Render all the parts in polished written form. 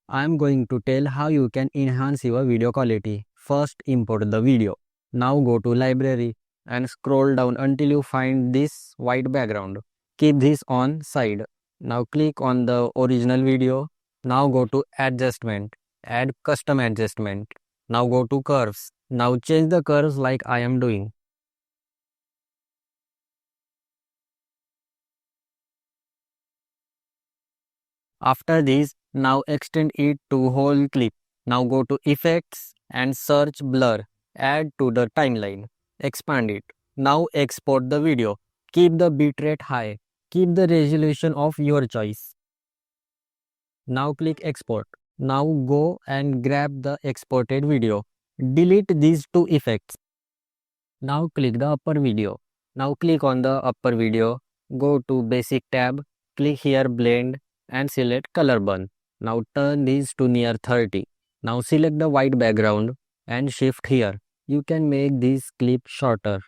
I am going to tell how you can enhance your video quality. First, import the video. Now go to library and scroll down until you find this white background. Keep this on side. Now click on the original video. Now go to adjustment. Add custom adjustment. Now go to curves. Now change the curves like I am doing. After this, now extend it to whole clip. Now go to effects and search blur. Add to the timeline. Expand it. Now export the video. Keep the bitrate high. Keep the resolution of your choice. Now click export. Now go and grab the exported video. Delete these two effects. Now click the upper video. Now click on the upper video. Go to basic tab. Click here blend and select color burn. Now turn these to near 30. Now select the white background and shift here. You can make this clip shorter.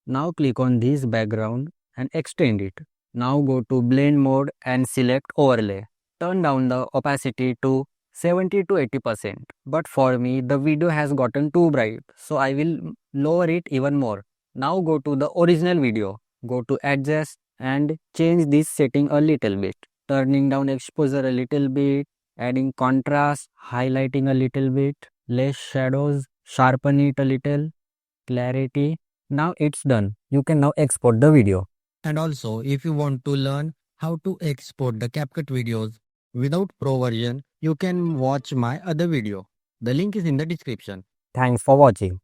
Now click on this background and extend it. Now go to blend mode and select overlay. Turn down the opacity to 70 to 80%. But for me, the video has gotten too bright, so I will lower it even more. Now go to the original video. Go to adjust and change this setting a little bit. Turning down exposure a little bit, adding contrast, highlighting a little bit, less shadows, sharpen it a little, clarity. Now it's done. You can now export the video. And also, if you want to learn how to export the CapCut videos without Pro version, you can watch my other video. The link is in the description. Thanks for watching.